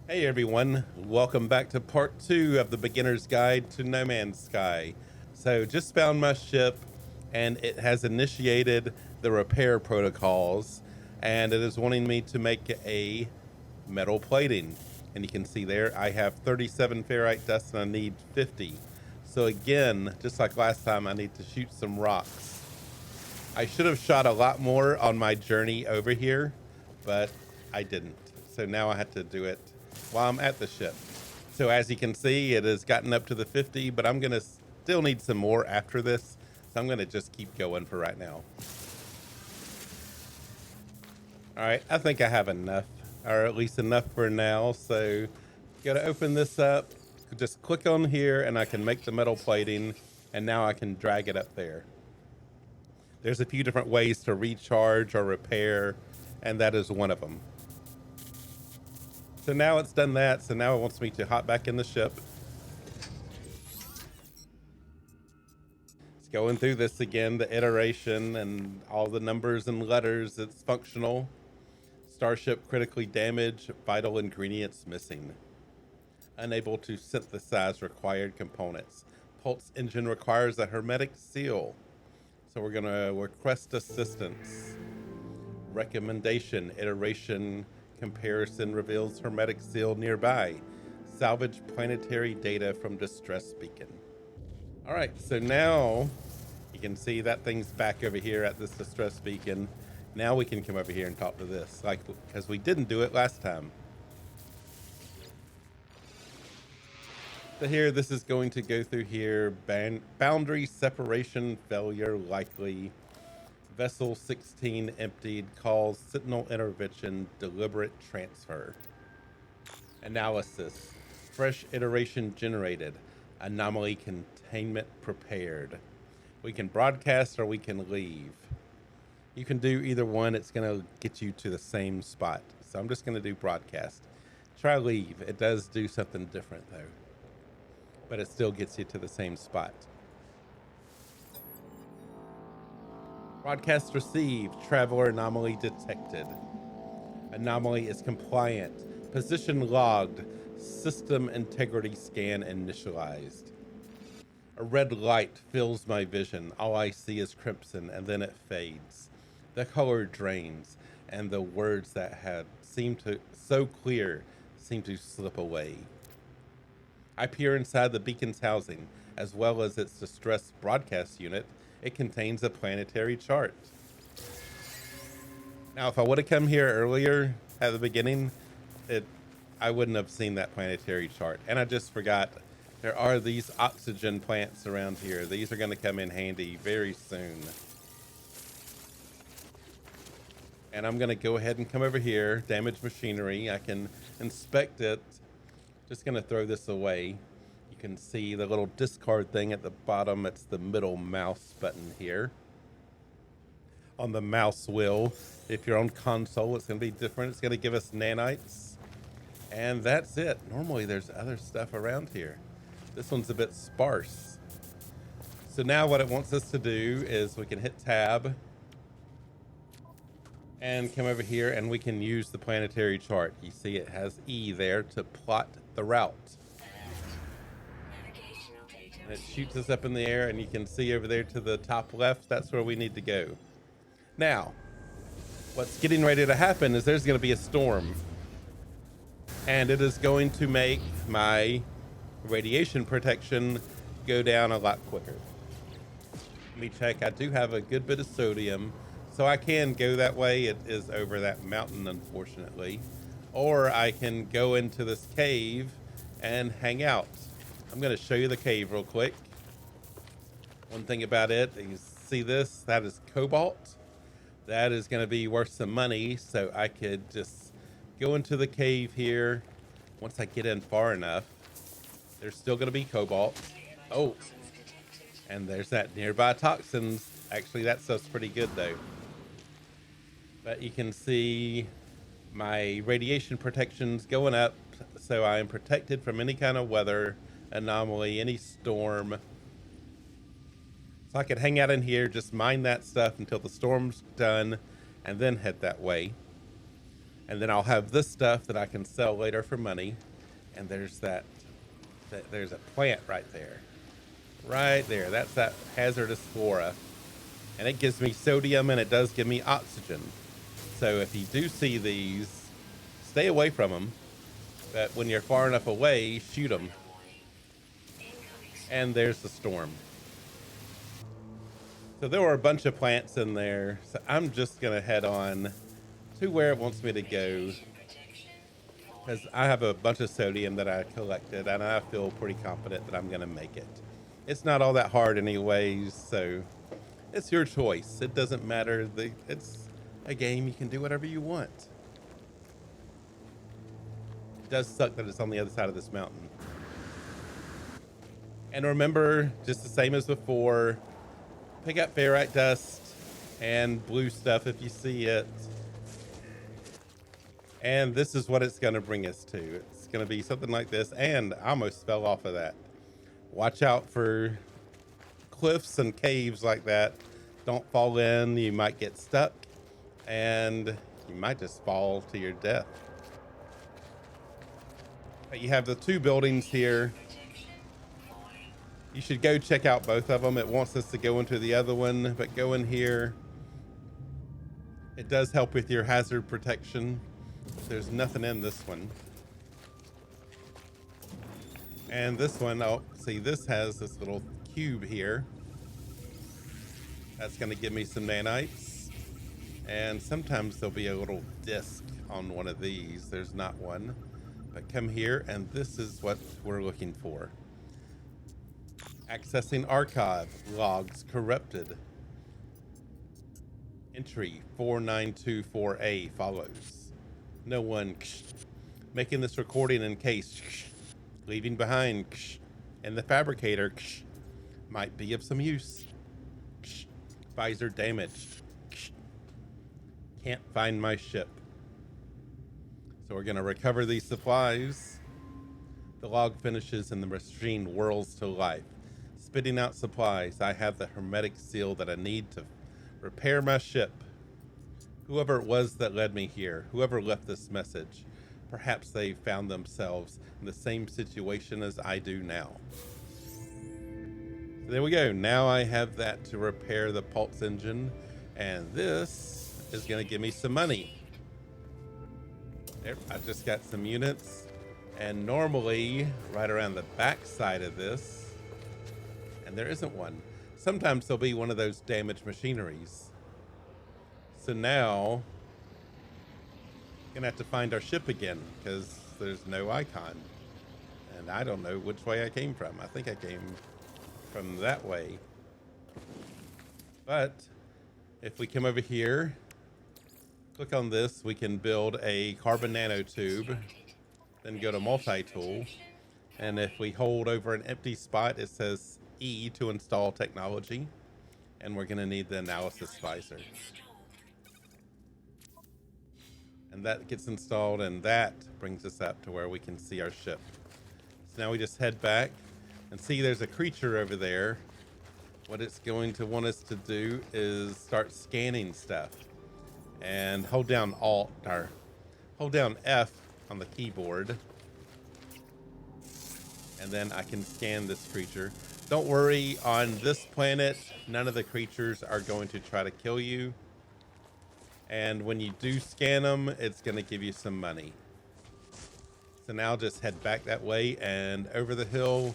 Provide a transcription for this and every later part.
Hey everyone, welcome back to part 2 of the beginner's guide to No Man's Sky. So just found my ship and it has initiated the repair protocols and it is wanting me to make a metal plating. And you can see there I have 37 ferrite dust and I need 50. So again, just like last time, I need to shoot some rocks. I should have shot a lot more on my journey over here, but I didn't. So now I have to do it while I'm at the ship. So as you can see, it has gotten up to the 50, but I'm gonna still need some more after this. So I'm gonna just keep going for right now. All right, I think I have enough, or at least enough for now. So gotta open this up, just click on here and I can make the metal plating, and now I can drag it up there. There's a few different ways to recharge or repair, and that is one of them. So now it's done that, so now it wants me to hop back in the ship. It's going through this again, the iteration and all the numbers and letters. It's functional. Starship critically damaged, vital ingredients missing. Unable to synthesize required components. Pulse engine requires a hermetic seal. So we're gonna request assistance. Recommendation, iteration comparison reveals hermetic seal nearby. Salvage planetary data from distress beacon. All right, so now you can see that thing's back over here at this distress beacon. Now we can come over here and talk to this, like, because we didn't do it last time. So here, this is going to go through here. Boundary separation failure likely. Vessel 16 emptied, calls Sentinel intervention, deliberate transfer. Analysis, fresh iteration generated, anomaly containment prepared. We can broadcast or we can leave. You can do either one, it's gonna get you to the same spot. So I'm just gonna do broadcast. Try leave, it does do something different though, but it still gets you to the same spot. Broadcast received. Traveler anomaly detected. Anomaly is compliant. Position logged. System integrity scan initialized. A red light fills my vision. All I see is crimson, and then it fades. The color drains, and the words that had seemed to so clear seem to slip away. I peer inside the beacon's housing, as well as its distress broadcast unit. It contains a planetary chart. Now, if I would have come here earlier at the beginning, I wouldn't have seen that planetary chart. And I just forgot there are these oxygen plants around here. These are going to come in handy very soon. And I'm going to go ahead and come over here, damage machinery. I can inspect it. Just going to throw this away. You can see the little discard thing at the bottom. It's the middle mouse button here. On the mouse wheel, if you're on console, it's going to be different. It's going to give us nanites. And that's it. Normally there's other stuff around here. This one's a bit sparse. So now what it wants us to do is we can hit tab and come over here and we can use the planetary chart. You see it has E there to plot the route. And it shoots us up in the air, and you can see over there to the top left, that's where we need to go. Now, what's getting ready to happen is there's going to be a storm, and it is going to make my radiation protection go down a lot quicker. Let me check. I do have a good bit of sodium, so I can go that way. It is over that mountain, unfortunately. Or I can go into this cave and hang out. I'm going to show you the cave real quick. One thing about it, you see this, that is cobalt. That is going to be worth some money, so I could just go into the cave here. Once I get in far enough, there's still going to be cobalt. Oh, and there's that nearby toxins. Actually, that stuff's pretty good though. But you can see my radiation protection's going up, so I am protected from any kind of weather anomaly, any storm. So I could hang out in here, just mine that stuff until the storm's done, and then head that way. And then I'll have this stuff that I can sell later for money. And there's there's a plant right there. Right there. That's that hazardous flora. And it gives me sodium and it does give me oxygen. So if you do see these, stay away from them. But when you're far enough away, shoot them. And there's the storm. So there were a bunch of plants in there. So I'm just going to head on to where it wants me to go. Because I have a bunch of sodium that I collected, and I feel pretty confident that I'm going to make it. It's not all that hard anyways, so it's your choice. It doesn't matter. It's a game. You can do whatever you want. It does suck that it's on the other side of this mountain. And remember, just the same as before, pick up ferrite dust and blue stuff if you see it. And this is what it's going to bring us to. It's going to be something like this. And I almost fell off of that. Watch out for cliffs and caves like that. Don't fall in. You might get stuck. And you might just fall to your death. But you have the two buildings here. You should go check out both of them. It wants us to go into the other one, but go in here. It does help with your hazard protection. There's nothing in this one. And this one, oh, see, this has this little cube here. That's going to give me some nanites. And sometimes there'll be a little disc on one of these. There's not one. But come here, and this is what we're looking for. Accessing archive logs corrupted. Entry 4924A follows. No one. Making this recording in case. Leaving behind. And the fabricator might be of some use. Visor damaged. Can't find my ship. So we're going to recover these supplies. The log finishes and the machine whirls to life. Spitting out supplies. I have the Hermetic Seal that I need to repair my ship. Whoever it was that led me here, whoever left this message, perhaps they found themselves in the same situation as I do now. So there we go. Now I have that to repair the pulse engine, and this is going to give me some money. There, I just got some units, and normally right around the back side of this, and there isn't one. Sometimes there'll be one of those damaged machineries. So now, gonna have to find our ship again because there's no icon. And I don't know which way I came from. I think I came from that way. But if we come over here, click on this, we can build a carbon nanotube, then go to multi-tool. And if we hold over an empty spot, it says E to install technology. And we're gonna need the analysis visor. And that gets installed, and that brings us up to where we can see our ship. So now we just head back and see there's a creature over there. What it's going to want us to do is start scanning stuff. And hold down Alt, or hold down F on the keyboard. And then I can scan this creature. Don't worry, on this planet, none of the creatures are going to try to kill you. And when you do scan them, it's going to give you some money. So now just head back that way and over the hill.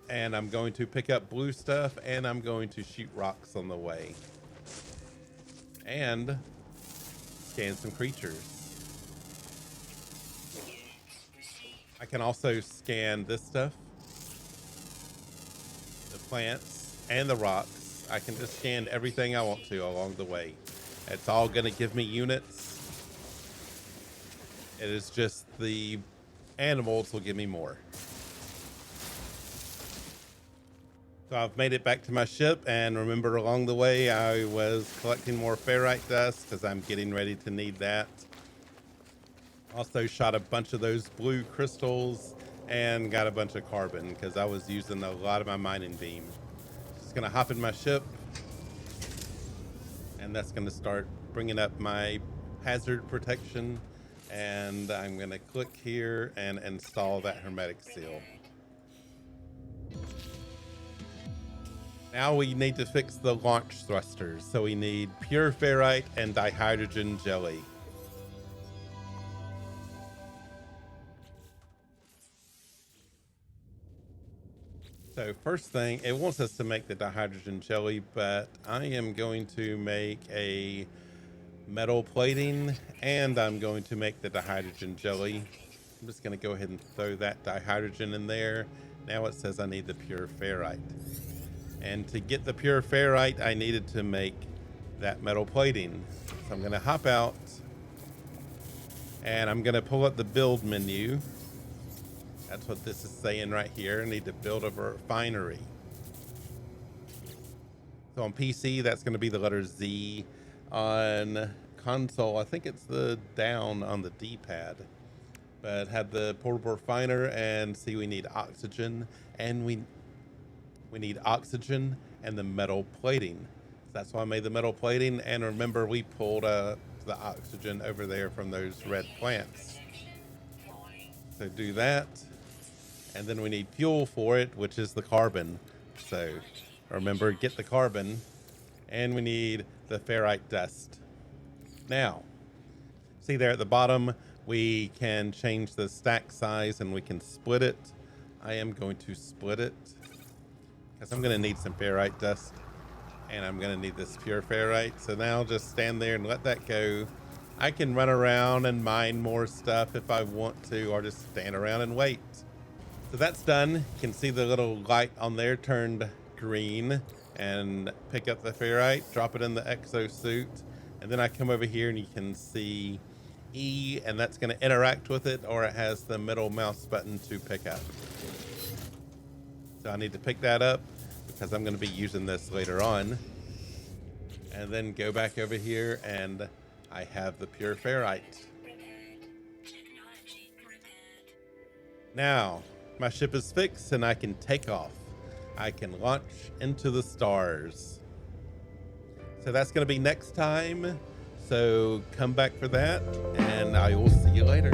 And I'm going to pick up blue stuff, and I'm going to shoot rocks on the way. And scan some creatures. I can also scan this stuff. The plants and the rocks. I can just scan everything I want to along the way. It's all going to give me units. It is just the animals will give me more. So I've made it back to my ship, and remember along the way I was collecting more ferrite dust because I'm getting ready to need that. Also shot a bunch of those blue crystals and got a bunch of carbon because I was using a lot of my mining beam. Just going to hop in my ship. And that's going to start bringing up my hazard protection. And I'm going to click here and install that hermetic seal. Now we need to fix the launch thrusters. So we need pure ferrite and dihydrogen jelly. So first thing, it wants us to make the dihydrogen jelly, but I am going to make a metal plating and I'm going to make the dihydrogen jelly. I'm just going to go ahead and throw that dihydrogen in there. Now it says I need the pure ferrite. And to get the pure ferrite, I needed to make that metal plating. So I'm going to hop out and I'm going to pull up the build menu. That's what this is saying right here. I need to build a refinery. So on PC, that's going to be the letter Z. On console, I think it's the down on the D-pad. But have the portable refiner and see we need oxygen and we need oxygen and the metal plating. So that's why I made the metal plating. And remember, we pulled the oxygen over there from those red plants. So do that. And then we need fuel for it, which is the carbon. So remember, get the carbon. And we need the ferrite dust. Now, see there at the bottom, we can change the stack size and we can split it. I am going to split it because I'm going to need some ferrite dust and I'm going to need this pure ferrite. So now just stand there and let that go. I can run around and mine more stuff if I want to, or just stand around and wait. So that's done. You can see the little light on there turned green, and pick up the ferrite, drop it in the exosuit, and then I come over here and you can see E, and that's going to interact with it, or it has the middle mouse button to pick up. So I need to pick that up because I'm going to be using this later on. And then go back over here and I have the pure ferrite. Now, my ship is fixed and I can take off. I can launch into the stars. So that's going to be next time. So come back for that and I will see you later.